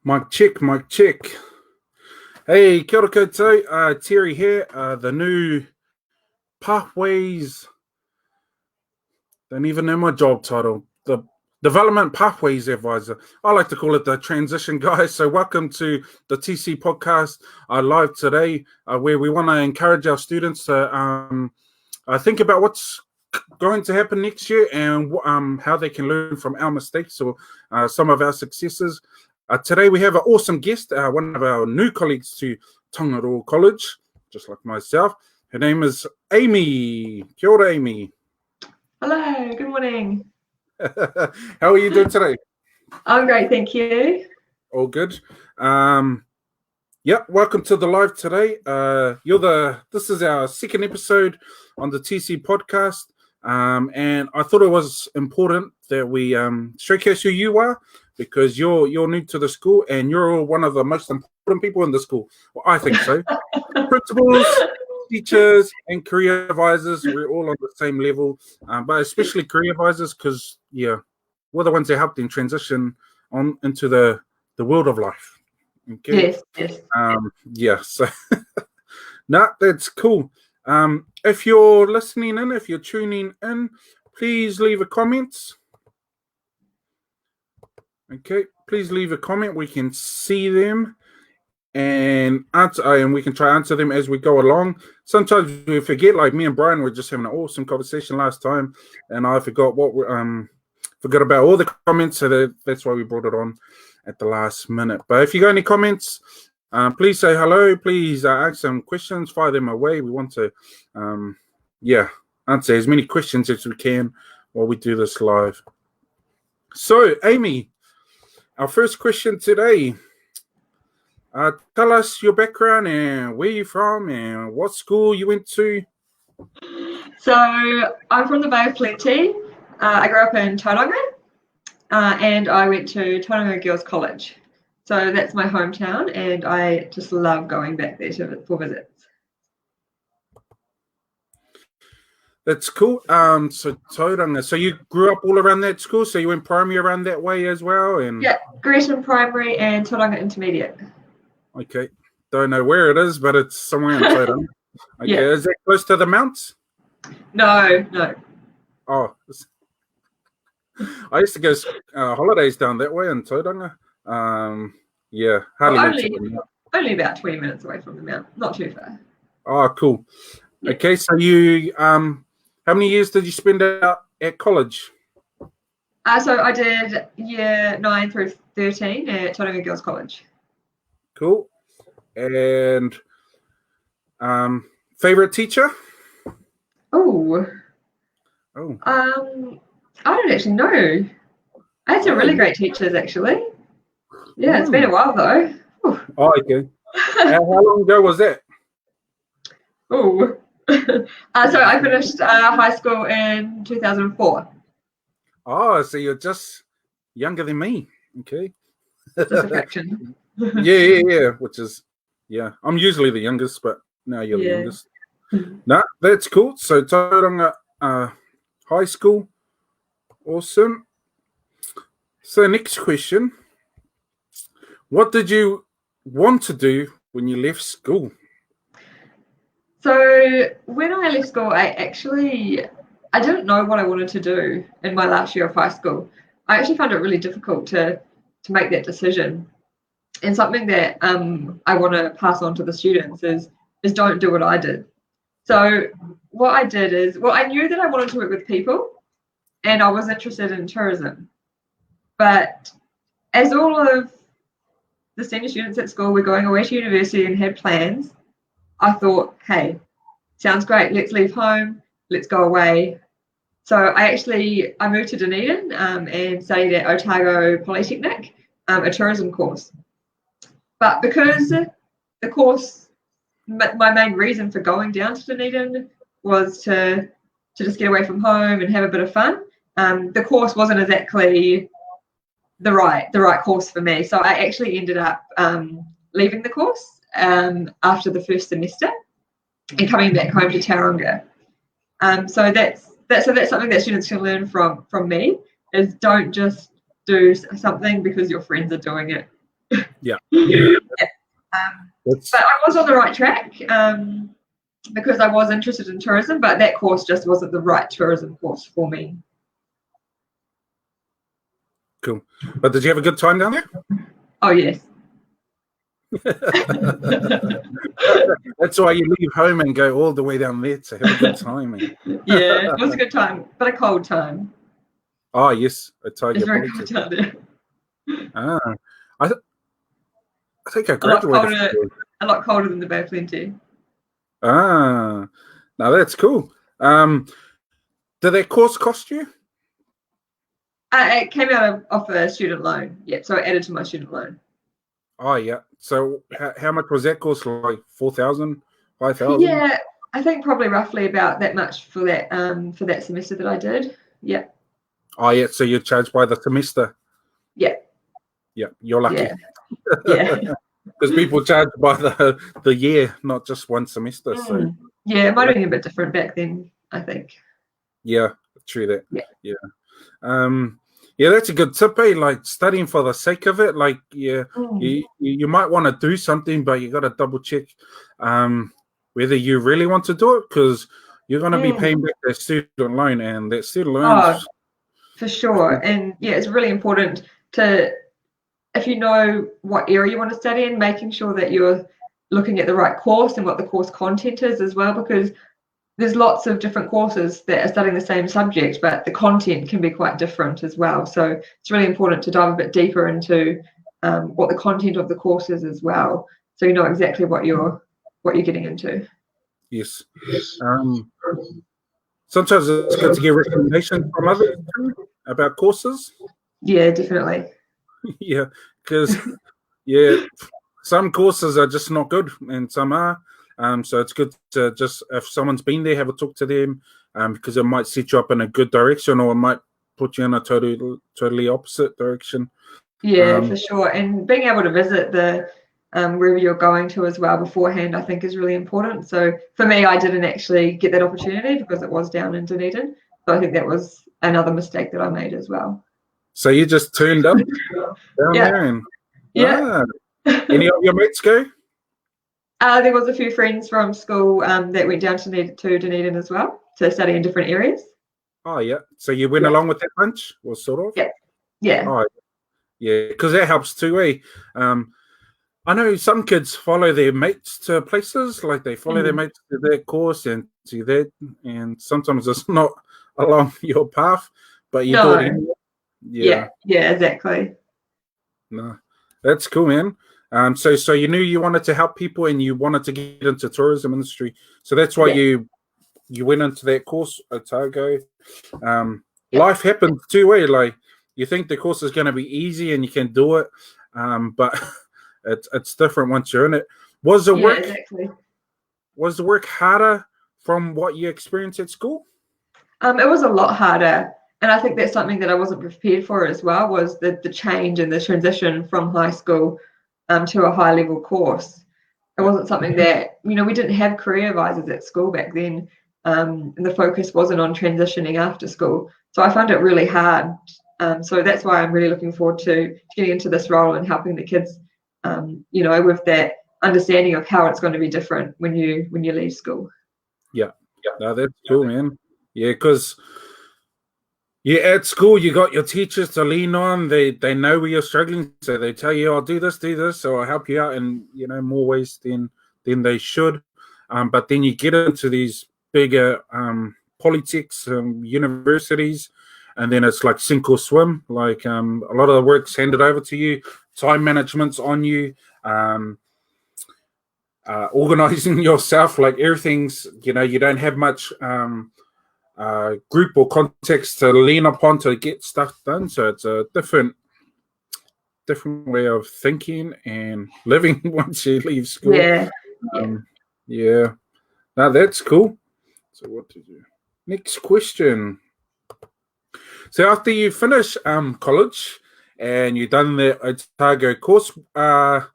Mic check, mic check. Hey, kia ora koutou, Terry here, the new Pathways, don't even know my job title, the Development Pathways Advisor. I like to call it the transition guy. So welcome to the TC podcast live today, where we want to encourage our students to think about what's going to happen next year and how they can learn from our mistakes or some of our successes. Today we have an awesome guest, one of our new colleagues to Tongaroa College, just like myself. Her name is Amy. Kia ora, Amy. Hello, good morning. How are you doing today? I'm great, thank you. All good. Welcome to the live today. This is our second episode on the TC podcast. And I thought it was important that we showcase who you are, because you're new to the school and you're one of the most important people in the school. Well, I think so. Principals, teachers, and career advisors, we're all on the same level, but especially career advisors, because we're the ones that help them transition on into the world of life. Okay. Yes. So that's cool. If you're listening in, if you're tuning in, please leave a comment. Okay, please leave a comment. We can see them and answer, and we can try to answer them as we go along. Sometimes we forget, like me and Brian were just having an awesome conversation last time, and I forgot forgot about all the comments, so that's why we brought it on at the last minute. But if you got any comments, please say hello. Please ask some questions, fire them away. We want to, answer as many questions as we can while we do this live. So, Amy, our first question today. Tell us your background and where you're from and what school you went to. So, I'm from the Bay of Plenty. I grew up in Tauranga, and I went to Tauranga Girls College. So that's my hometown, and I just love going back there for visits. That's cool. So Tauranga. So you grew up all around that school? So you went primary around that way as well? Yeah, Gresham Primary and Tauranga Intermediate. Okay. Don't know where it is, but it's somewhere in Tauranga. Okay. Yeah. Is that close to the mounts? No. Oh. I used to go holidays down that way in Tauranga. Only about 20 minutes away from the mount, not too far. Oh, cool. Yeah. Okay, so you how many years did you spend out at college? So I did year 9 through 13 at Tauranga Girls College. Cool. And favorite teacher? I don't actually know. I had some really great teachers, actually. Yeah, it's been a while, though. Oh, okay. How long ago was that? So I finished high school in 2004. Oh, so you're just younger than me. Okay. Just a fraction. Yeah. Which is, I'm usually the youngest, but now you're the youngest. No, that's cool. So Tauranga High School. Awesome. So next question. What did you want to do when you left school? So when I left school, I didn't know what I wanted to do in my last year of high school. I actually found it really difficult to make that decision. And something that I want to pass on to the students is don't do what I did. So what I did is, I knew that I wanted to work with people and I was interested in tourism. But as all of the senior students at school were going away to university and had plans, I thought, hey, sounds great. Let's leave home. Let's go away. So I moved to Dunedin and studied at Otago Polytechnic, a tourism course. But because the course, my main reason for going down to Dunedin was to just get away from home and have a bit of fun, the course wasn't exactly the right course for me. So I actually ended up leaving the course after the first semester and coming back home to Tauranga. So that's something that students can learn from me, is don't just do something because your friends are doing it. Yeah. Yeah. That's, But I was on the right track because I was interested in tourism, but that course just wasn't the right tourism course for me. cool. But did you have a good time down there? Oh, yes. That's why you leave home and go all the way down there to have a good time. Yeah, it was a good time, but a cold time. Oh, yes, a tiger. It's very cold down there. Ah, I think I A lot graduated. colder than the Bay of Plenty. Ah, now that's cool. Did that course cost you? It came out of a student loan. Yeah, so I added to my student loan. Oh, yeah. So how much was that course? Like 4,000, 5,000? Yeah, I think probably roughly about that much for that semester that I did. Yeah. Oh, yeah. So you're charged by the semester. Yeah. Yeah, you're lucky. Yeah. Because people charge by the year, not just one semester. So yeah, it might have been a bit different back then, I think. yeah, true that. Yeah. Yeah, that's a good tip, eh? Like studying for the sake of it. Like, yeah, you might want to do something, but you got to double check whether you really want to do it, because you're going to be paying back that student loan, and that student loan. Oh, for sure. And yeah, it's really important to, if you know what area you want to study in, making sure that you're looking at the right course and what the course content is as well, because there's lots of different courses that are studying the same subject, but the content can be quite different as well. So it's really important to dive a bit deeper into what the content of the course is as well, so you know exactly what you're getting into. Yes. Sometimes it's good to get recommendations from others about courses. Yeah, definitely. Yeah, because some courses are just not good, and some are. So it's good to just, if someone's been there, have a talk to them, because it might set you up in a good direction, or it might put you in a totally opposite direction. Yeah, for sure. And being able to visit the wherever you're going to as well beforehand, I think, is really important. So for me, I didn't actually get that opportunity because it was down in Dunedin. So I think that was another mistake that I made as well. So you just turned up down there, and any of your mates go? There was a few friends from school that went down to Dunedin as well to study in different areas. Oh, yeah. So you went along with that bunch, or sort of? Yeah. Yeah. Oh, yeah, because that helps too, eh? I know some kids follow their mates to places, like they follow their mates to their course and to that, and sometimes it's not along your path, but you do it anyway. Yeah, exactly. No, that's cool, man. So you knew you wanted to help people and you wanted to get into tourism industry, so that's why you went into that course, Otago. Life happens too, eh? Like you think the course is going to be easy and you can do it, but it's different once you're in it. Was the work was the work harder from what you experienced at school? It was a lot harder, and I think that's something that I wasn't prepared for as well, was the change and the transition from high school to a high level course. It wasn't something that, we didn't have career advisors at school back then, and the focus wasn't on transitioning after school. So I found it really hard. So that's why I'm really looking forward to getting into this role and helping the kids, with that understanding of how it's going to be different when you leave school. Yeah, no, that's cool, man. Yeah, because at school you got your teachers to lean on. They know where you're struggling, so they tell you, "I'll do this, so I'll help you out in more ways than they should." But then you get into these bigger politics, universities, and then it's like sink or swim. Like a lot of the work's handed over to you, time management's on you, organizing yourself. Like everything's, you don't have much group or context to lean upon to get stuff done. So it's a different way of thinking and living once you leave school. Yeah. Now that's cool. So what to do? Next question. So after you finish college and you've done the Otago course, what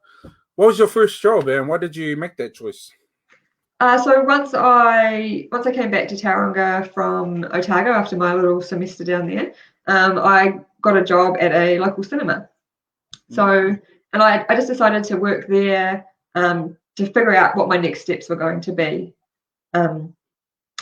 was your first job and why did you make that choice? So once I came back to Tauranga from Otago after my little semester down there, I got a job at a local cinema. So and I just decided to work there to figure out what my next steps were going to be.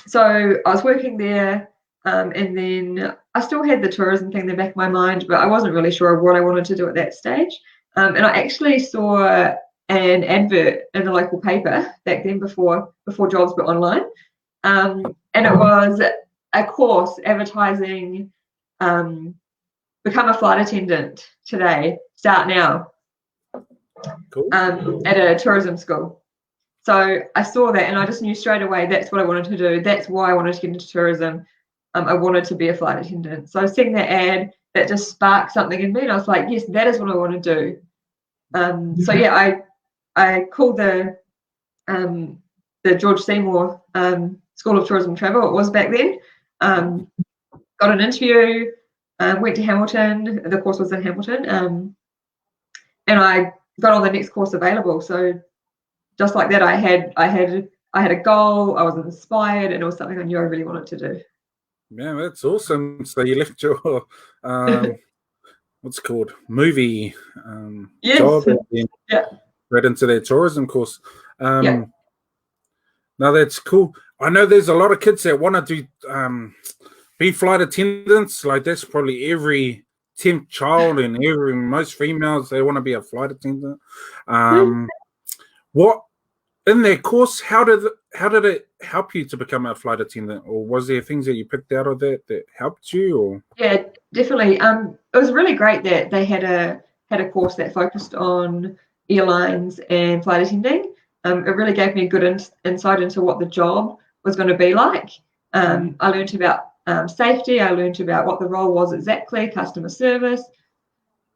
So I was working there, and then I still had the tourism thing in the back of my mind, but I wasn't really sure what I wanted to do at that stage. And I actually saw an advert in the local paper back then, before jobs were online, and it was a course advertising become a flight attendant today, start now, Cool. at a tourism school. So I saw that and I just knew straight away that's what I wanted to do. That's why I wanted to get into tourism. I wanted to be a flight attendant. So seeing that ad, that just sparked something in me, and I was like, yes, that is what I want to do. So yeah, I called the George Seymour School of Tourism and Travel, it was back then. Got an interview, went to Hamilton. The course was in Hamilton, and I got on the next course available. So just like that, I had a goal. I was inspired, and it was something I knew I really wanted to do. Yeah, that's awesome. So you left your what's it called, movie Yes. job and Yeah. right into that tourism course. Yeah. Now that's cool. I know there's a lot of kids that want to do be flight attendants. Like that's probably every 10th child and most females, they want to be a flight attendant. What in that course, how did it help you to become a flight attendant, or was there things that you picked out of that helped you? Or yeah, definitely. It was really great that they had a course that focused on airlines and flight attending. It really gave me a good insight into what the job was going to be like. I learned about safety. I learned about what the role was exactly, customer service.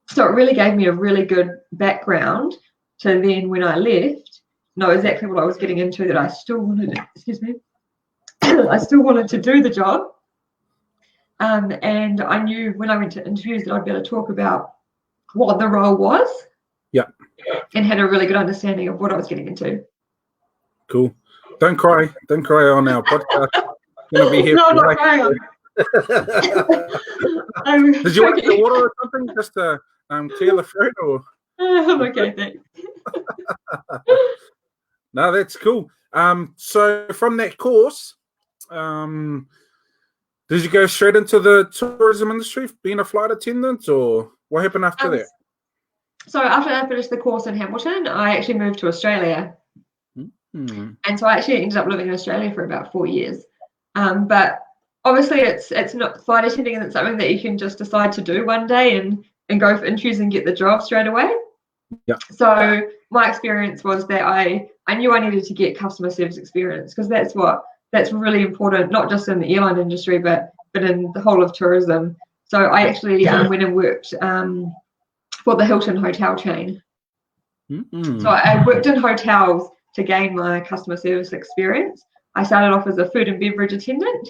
So it really gave me a really good background to then, when I left, know exactly what I was getting into, that I still wanted I still wanted to do the job. And I knew when I went to interviews that I'd be able to talk about what the role was. Yeah. And had a really good understanding of what I was getting into. Cool. Don't cry on our podcast. Gonna be here. No, I'm not crying. Did you want the water or something just to clear the throat? Or I'm okay, thanks. No, that's cool. So from that course, did you go straight into the tourism industry, being a flight attendant, or what happened after that? So after I finished the course in Hamilton, I actually moved to Australia. And so I actually ended up living in Australia for about 4 years. But obviously it's not flight attending, and it's something that you can just decide to do one day and go for interviews and get the job straight away. Yeah. So my experience was that I knew I needed to get customer service experience, because that's really important, not just in the airline industry, but in the whole of tourism. So I actually went and worked for the Hilton hotel chain. So I worked in hotels to gain my customer service experience. I started off as a food and beverage attendant,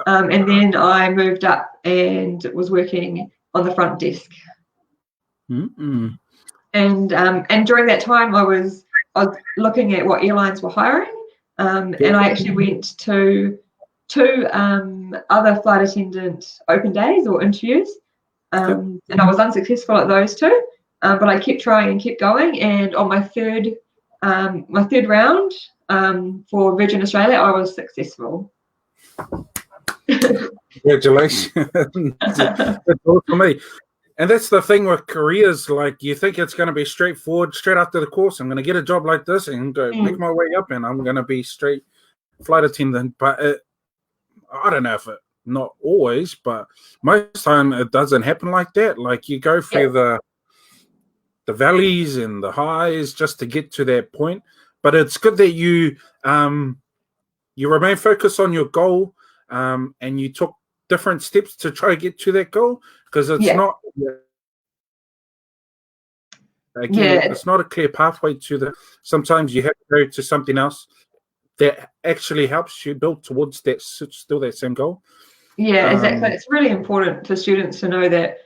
and then I moved up and was working on the front desk. And during that time, I was looking at what airlines were hiring, and I actually went to 2 other flight attendant open days or interviews, and I was unsuccessful at those 2, but I kept trying and kept going. And on my third round for Virgin Australia, I was successful. Congratulations. That's all for me. And that's the thing with careers. Like, you think it's going to be straightforward, straight after the course, I'm going to get a job like this and go make my way up, and I'm going to be straight flight attendant. But I don't know if not always, but most time it doesn't happen like that. Like, you go through the valleys and the highs just to get to that point. But it's good that you remain focused on your goal, and you took different steps to try to get to that goal, because it's not it's not a clear pathway to sometimes you have to go to something else that actually helps you build towards that same goal. Exactly. It's really important for students to know that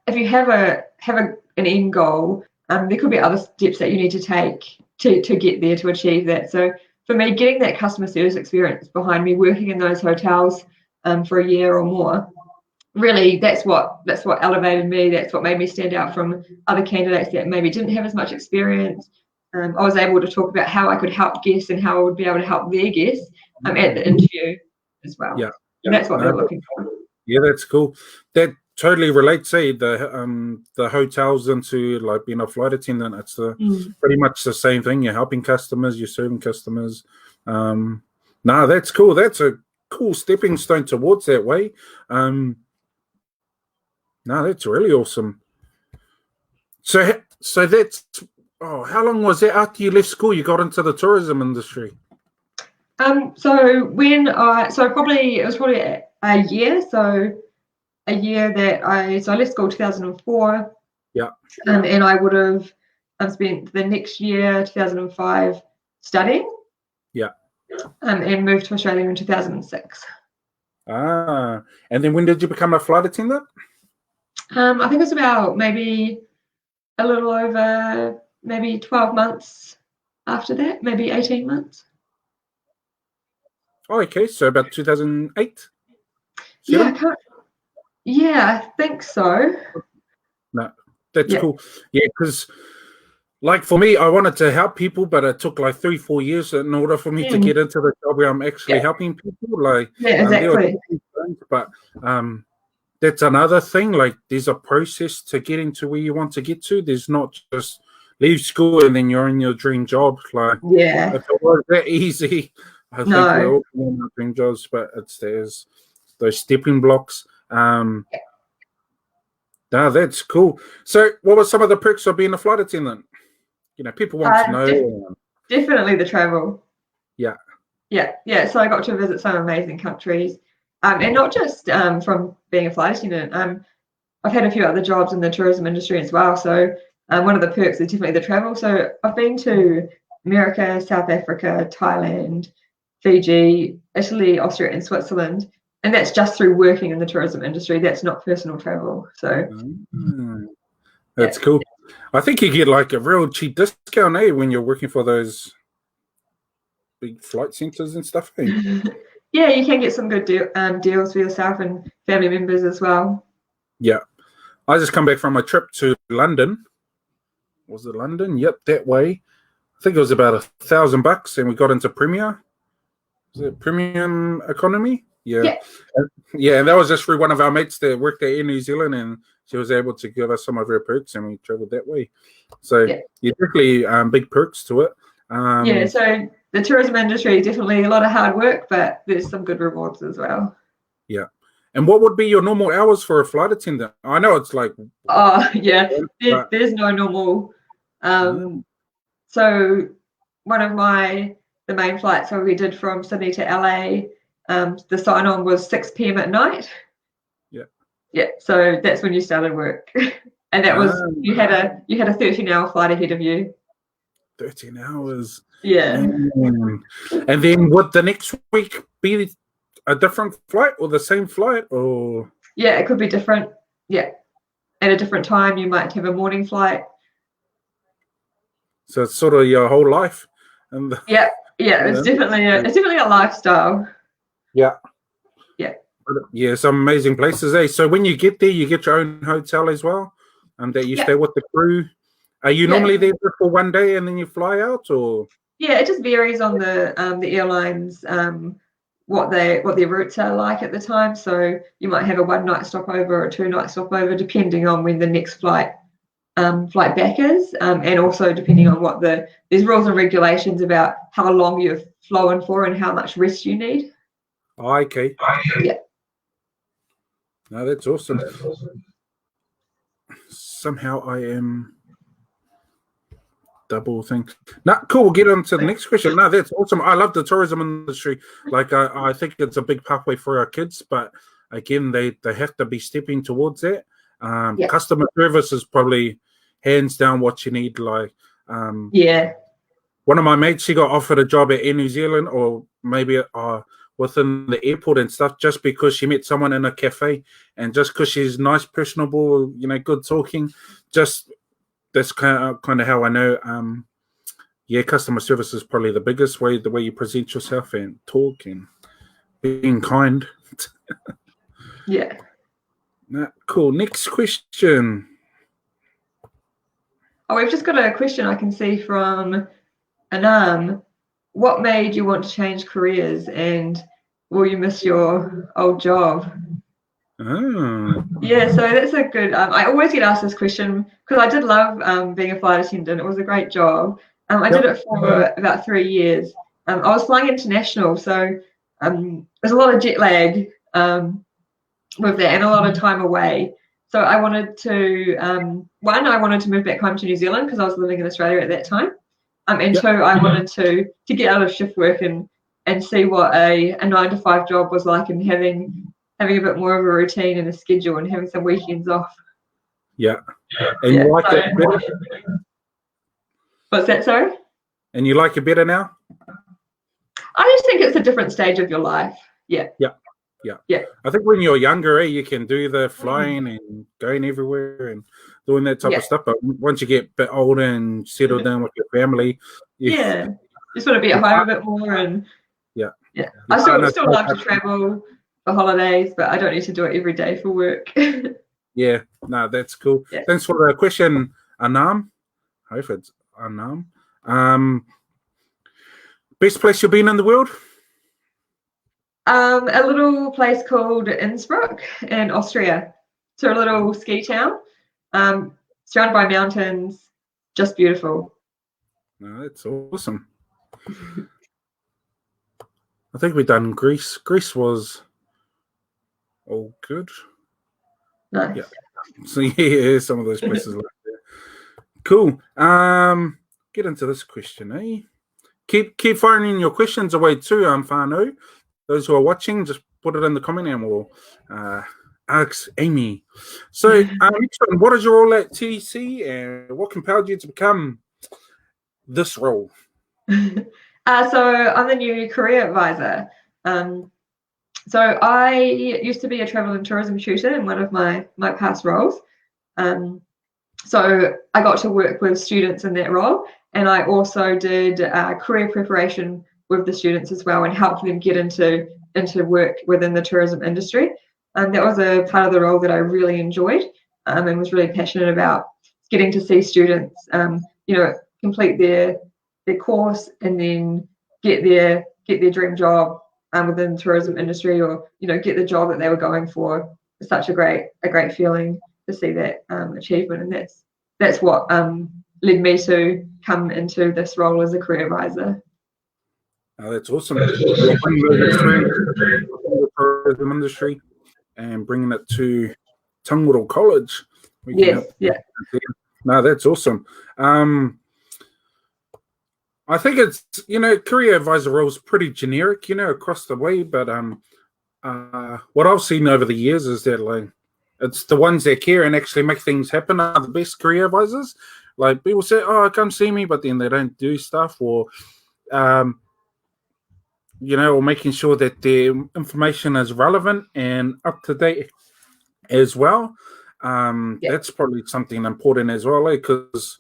if you have an end goal, there could be other steps that you need to take to get there, to achieve that. So for me, getting that customer service experience behind me, working in those hotels for a year or more, really, that's what elevated me. That's what made me stand out from other candidates that maybe didn't have as much experience. I was able to talk about how I could help guests and how I would be able to help their guests at the interview as well. Yeah. And that's what No, they're looking for. Yeah, that's cool. That totally relates, the hotels into like being a flight attendant. It's pretty much the same thing. You're helping customers, you're serving customers. No, that's cool. That's a cool stepping stone towards that way. No, that's really awesome. So that's how long was that after you left school? You got into the tourism industry. So probably it was probably a year. So a year that I left school 2004. Yeah. And I would have spent the next year 2005 studying. Yeah. And moved to Australia in 2006. And then when did you become a flight attendant? I think it was about maybe a little over maybe 12 months after that, maybe 18 months. Oh, okay. So about 2008? Yeah, I think so. No, that's cool. Yeah, because like for me, I wanted to help people, but it took like 3-4 years in order for me to get into the job where I'm actually helping people. Like, exactly. But that's another thing. Like, there's a process to getting to where you want to get to. There's not just leave school and then you're in your dream job. Like, if it was that easy, I think we're all in our dream jobs. But there's those stepping blocks. No, that's cool. So, what were some of the perks of being a flight attendant? People want to know. Definitely the travel. Yeah. So I got to visit some amazing countries, and not just from being a flight attendant. I've had a few other jobs in the tourism industry as well. So one of the perks is definitely the travel. So I've been to America, South Africa, Thailand, Fiji, Italy, Austria, and Switzerland. And that's just through working in the tourism industry. That's not personal travel. So that's cool. I think you get like a real cheap discount, when you're working for those big flight centers and stuff. Yeah, you can get some good deals for yourself and family members as well. Yeah. I just come back from a trip to London. Was it London? Yep, that way. I think it was about $1,000, and we got into Premier. Was it Premium Economy? Yeah. And that was just through one of our mates that worked there in New Zealand, and she was able to give us some of her perks, and we traveled that way. So definitely big perks to it. So the tourism industry is definitely a lot of hard work, but there's some good rewards as well. Yeah. And what would be your normal hours for a flight attendant? I know it's like... There's no normal. So one of the main flights that we did from Sydney to LA, the sign-on was 6 p.m. at night. Yeah, so that's when you started work. And that was you had a 13-hour flight ahead of you. 13 hours. Yeah. And then would the next week be a different flight or the same flight, or? Yeah, it could be different. Yeah. At a different time, you might have a morning flight. So it's sort of your whole life. It's definitely a lifestyle. Yeah. Some amazing places. So when you get there, you get your own hotel as well, and that you stay with the crew. Are you normally there for one day and then you fly out, or? Yeah, it just varies on the airlines, what their routes are like at the time. So you might have a 1-night stopover or a 2-night stopover, depending on when the next flight back is, and also depending on there's rules and regulations about how long you're flown for and how much rest you need. Oh, okay. Yeah. No, that's awesome. Somehow I am double thing. No, cool. We'll get on to the next question. No, that's awesome. I love the tourism industry. Like, I think it's a big pathway for our kids, but again, they have to be stepping towards that. Customer service is probably hands down what you need. Like, one of my mates, she got offered a job at Air New Zealand, or maybe within the airport and stuff, just because she met someone in a cafe, and just because she's nice, personable, good talking. Just that's kind of how I know. Customer service is probably the biggest way. The way you present yourself and talk and being kind. Cool. Next question. Oh, we've just got a question I can see from Anam. What made you want to change careers, and will you miss your old job? Oh, Yeah, so that's a good. I always get asked this question because I did love being a flight attendant. It was a great job. I did yep. it for about 3 years. I was flying international, so there's a lot of jet lag with that and a lot of time away. So I wanted to I wanted to move back home to New Zealand because I was living in Australia at that time. And Yep. two, I wanted to get out of shift work and see what a 9 to 5 job was like, and having a bit more of a routine and a schedule and having some weekends off. Yeah. And Yeah, you like so- it better? What's that, sorry? And you like it better now? I just think it's a different stage of your life. Yeah. I think when you're younger, you can do the flying and going everywhere and doing that type of stuff. But once you get a bit older and settle down with your family, Yeah. Just want to be at home a bit more and yeah. I still love to travel for holidays, but I don't need to do it every day for work. Yeah, no, that's cool. Yeah. Thanks for the question, Anam. I hope it's Anam. Best place you've been in the world? A little place called Innsbruck in Austria. So a little ski town, surrounded by mountains, just beautiful. No, that's awesome. I think we've done Greece. Greece was all good. Nice. Yeah. So yeah, some of those places like that. Cool. Get into this question, eh? Keep firing in your questions away too, Whānau. Those who are watching, just put it in the comment and we'll ask Amy. So next one, what is your role at TDC and what compelled you to become this role? So I'm the new career advisor. So I used to be a travel and tourism tutor in one of my past roles. So I got to work with students in that role, and I also did career preparation with the students as well and helped them get into work within the tourism industry. That was a part of the role that I really enjoyed and was really passionate about, getting to see students, complete their course and then get their dream job within the tourism industry, or get the job that they were going for. It's such a great feeling to see that achievement, and that's what led me to come into this role as a career advisor. Oh, that's awesome. You're bringing those experiences in the tourism industry and bringing it to Tangaro College. Yes, yeah. No, that's awesome. I think it's, career advisor role is pretty generic, across the way. But what I've seen over the years is that, like, it's the ones that care and actually make things happen are the best career advisors. Like, people say, "Oh, come see me," but then they don't do stuff, or or making sure that their information is relevant and up to date as well. That's probably something important as well, because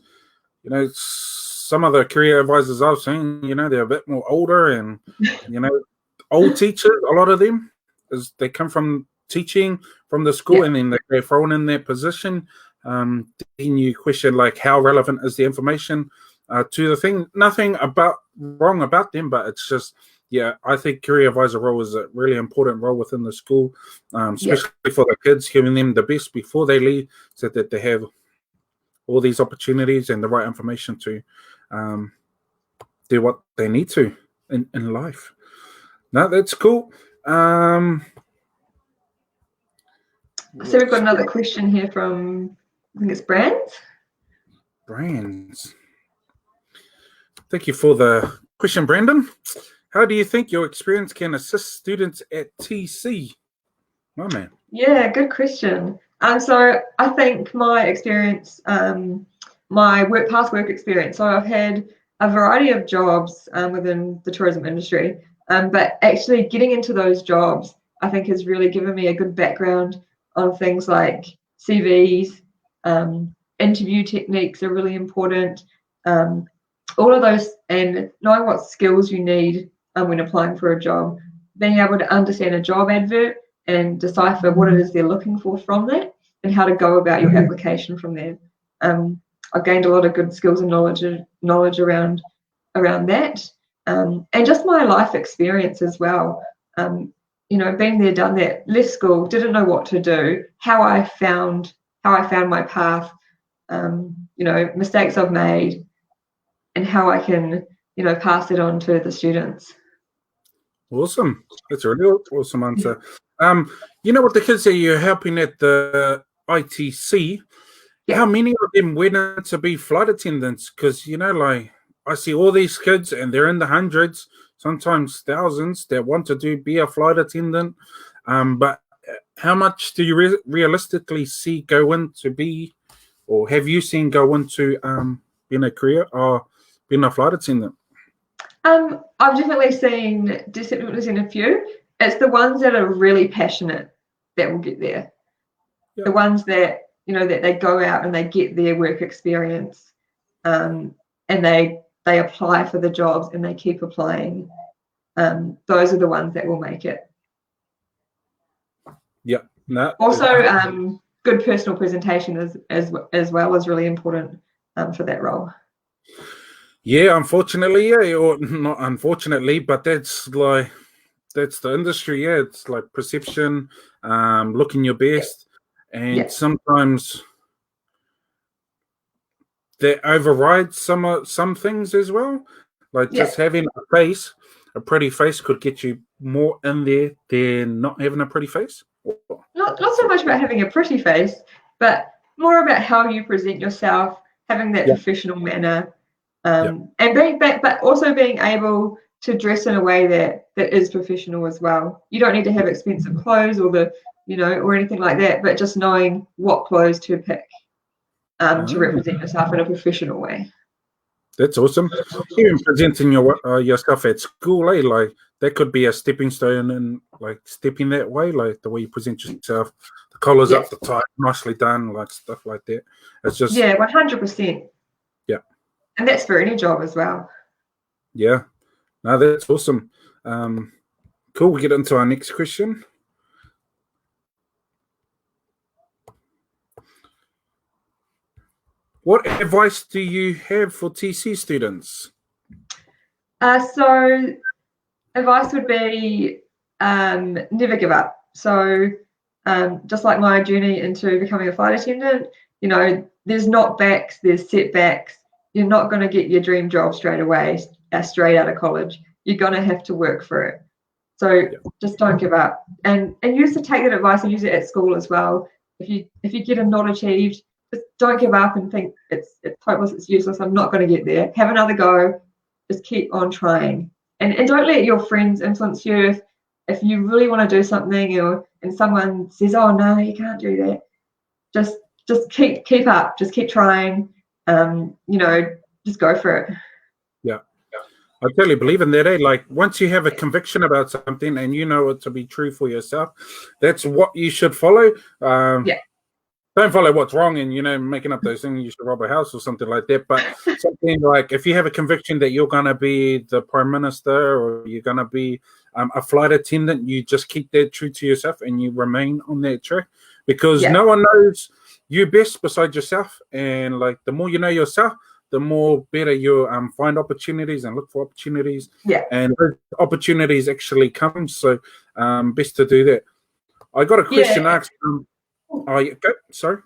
some of the career advisors I've seen, they're a bit more older and old teachers. A lot of them, is they come from teaching from the school, and then they're thrown in their position. Then you question, like, how relevant is the information to the thing? Nothing wrong about them, but it's just, I think career advisor role is a really important role within the school, especially for the kids, giving them the best before they leave, so that they have all these opportunities and the right information to do what they need to in life. No, that's cool. So we've got another question here from, I think it's Brands. Thank you for the question, Brandon. How do you think your experience can assist students at TC? My man. Yeah, good question. So I think my experience, my past work experience, so I've had a variety of jobs within the tourism industry, but actually getting into those jobs, I think, has really given me a good background on things like CVs, interview techniques are really important, all of those, and knowing what skills you need when applying for a job, being able to understand a job advert and decipher what it is they're looking for from that and how to go about your application from there. I've gained a lot of good skills and knowledge around that, and just my life experience as well. Been there, done that, left school, didn't know what to do, how I found my path, mistakes I've made, and how I can, pass it on to the students. Awesome. That's a really awesome answer. What the kids say you're helping at the ITC. Yeah. How many of them went on to be flight attendants? Because, I see all these kids and they're in the hundreds, sometimes thousands, that want to be a flight attendant. But how much do you realistically see go into be, or have you seen go into being a career or being a flight attendant? I've definitely seen a few. It's the ones that are really passionate that will get there. Yep. The ones that, that they go out and they get their work experience, and they apply for the jobs and they keep applying. Those are the ones that will make it. Yeah. No. Also, good personal presentation as well is really important for that role. Yeah, unfortunately, or not unfortunately, but that's the industry. Yeah, it's like perception, looking your best, and sometimes that overrides some things as well. Like just having a pretty face could get you more in there than not having a pretty face. Not so much about having a pretty face, but more about how you present yourself, having that professional manner. And but also being able to dress in a way that is professional as well. You don't need to have expensive clothes or or anything like that, but just knowing what clothes to pick to represent yourself in a professional way. That's awesome. Even presenting yourself at school, like that could be a stepping stone and like stepping that way, like the way you present yourself, the collars up the tie, nicely done, like stuff like that. It's just 100%. And that's for any job as well. Yeah. No, that's awesome. Cool. We get into our next question. What advice do you have for TC students? So advice would be never give up. So just like my journey into becoming a flight attendant, there's knockbacks, there's setbacks. You're not going to get your dream job straight away, straight out of college. You're going to have to work for it. So just don't give up. And use to take that advice and use it at school as well. If you get a not achieved, just don't give up and think it's hopeless, it's useless, I'm not going to get there. Have another go. Just keep on trying. And don't let your friends influence you. If you really want to do something and someone says, oh, no, you can't do that, just keep up. Just keep trying. Just go for it. Yeah. I totally believe in that. Like once you have a conviction about something and you know it to be true for yourself, that's what you should follow. Don't follow what's wrong and making up those things. You should rob a house or something like that. But something like if you have a conviction that you're gonna be the prime minister or you're gonna be a flight attendant, you just keep that true to yourself and you remain on that track because no one knows you best beside yourself. And like the more you know yourself, the more better you find opportunities and look for opportunities. And those opportunities actually come. So best to do that. I got a question asked. Sorry.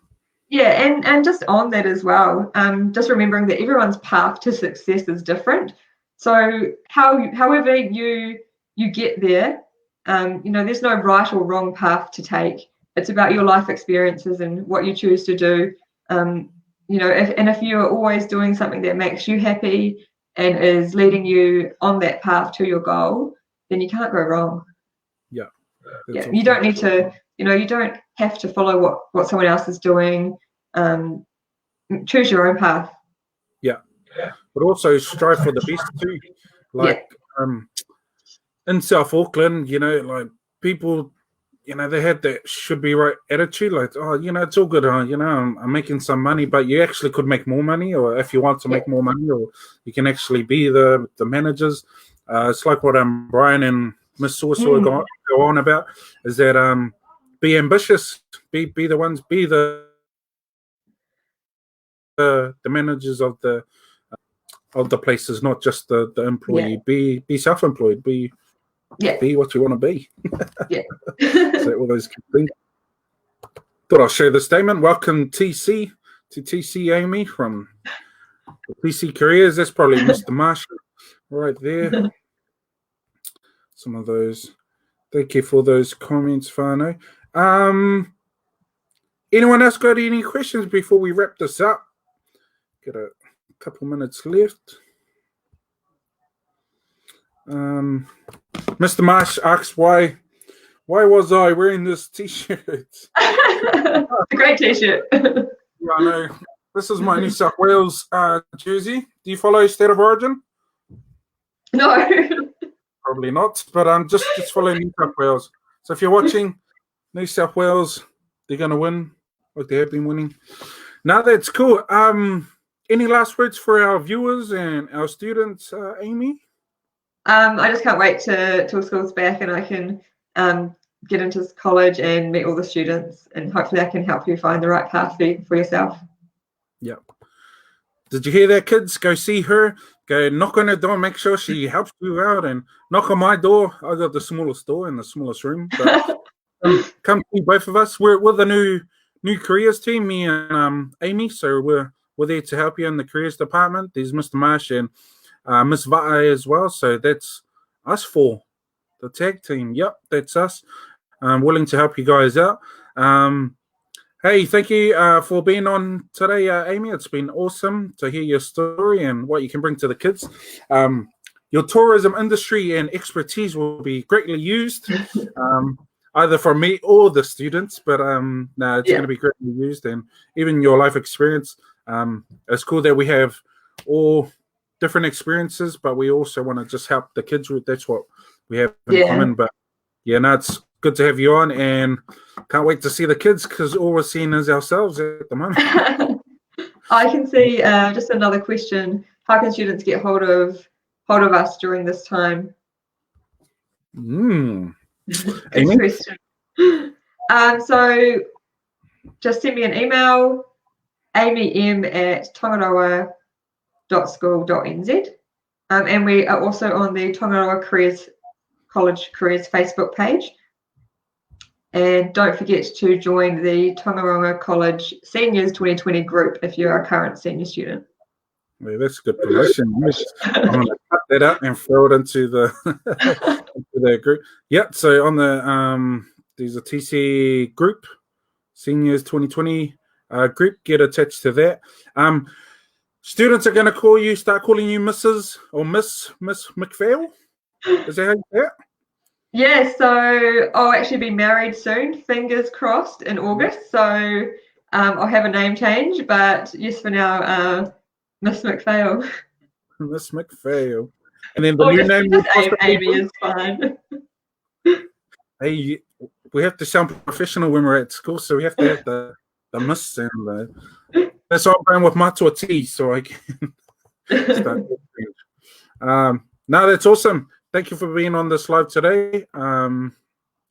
Yeah, and just on that as well, just remembering that everyone's path to success is different. So however you get there, there's no right or wrong path to take. It's about your life experiences and what you choose to do. If you are always doing something that makes you happy and is leading you on that path to your goal, then you can't go wrong. You don't need to, you don't have to follow what someone else is doing. Choose your own path. But also strive for the best too. Like in South Auckland, like people, they had that should be right attitude. Like, oh, it's all good. I'm making some money, but you actually could make more money. Or if you want to make more money, or you can actually be the managers. It's like what Brian and Miss Sauce go on about, is that be ambitious, be the ones, be the managers of the places, not just the employee. Be self-employed. Be what you want to be. So all those things. Thought I'll share the statement. Welcome TC Amy from TC Careers. That's probably Mr. Marshall right there. Some of those. Thank you for those comments, Fano. Anyone else got any questions before we wrap this up? Got a couple minutes left. Mr. Marsh asks, why was I wearing this t-shirt? It's a great t-shirt. Yeah, I know. This is my New South Wales jersey. Do you follow State of Origin? No. Probably not, but I'm just following New South Wales. So if you're watching New South Wales, they're going to win, like they have been winning. Now that's cool. Any last words for our viewers and our students, Amy? I just can't wait till school's back and I can get into college and meet all the students, and hopefully I can help you find the right path for yourself. Yep. Did you hear that, kids? Go see her. Go knock on her door. Make sure she helps you out, and knock on my door. I got the smallest door in the smallest room. But come see both of us. We're the new careers team, me and Amy. So we're there to help you in the careers department. There's Mr. Marsh and Miss Va'a as well. So that's us four, the tag team. Yep, that's us. Willing to help you guys out. Hey, thank you for being on today, Amy. It's been awesome to hear your story and what you can bring to the kids. Your tourism industry and expertise will be greatly used, either from me or the students. But it's going to be greatly used, and even your life experience. It's cool that we have all different experiences, but we also want to just help the kids. That's what we have in common. But it's good to have you on, and can't wait to see the kids, because all we're seeing is ourselves at the moment. I can see just another question. How can students get hold of us during this time? Good question. So just send me an email, amym@tongaroa.school.nz. And we are also on the Tongaroa College Careers Facebook page. And don't forget to join the Tongaroa College Seniors 2020 group if you're a current senior student. Yeah, that's a good promotion. I'm going to cut that up and throw it into the group. Yep. So on the there's a TC group, Seniors 2020 group. Get attached to that. Students are going to start calling you Mrs. or Miss McPhail. Is that how you say it? Yeah, so I'll actually be married soon, fingers crossed, in August. So I'll have a name change, but yes, for now, Miss McPhail. Miss McPhail. And then the new name Amy is fine. Hey, we have to sound professional when we're at school, so we have to have the Miss sound. That's all I'm going with Matua T, so I can start. No, that's awesome. Thank you for being on this live today.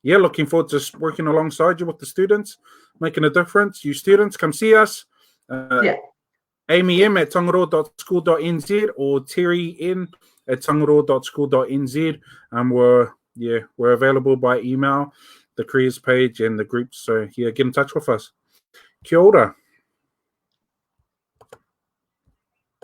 Looking forward to working alongside you with the students, making a difference. You students, come see us. Amy M at tongaroa.school.nz or Terry N at tongaroa.school.nz. We're available by email, the careers page, and the group. So get in touch with us. Kia ora.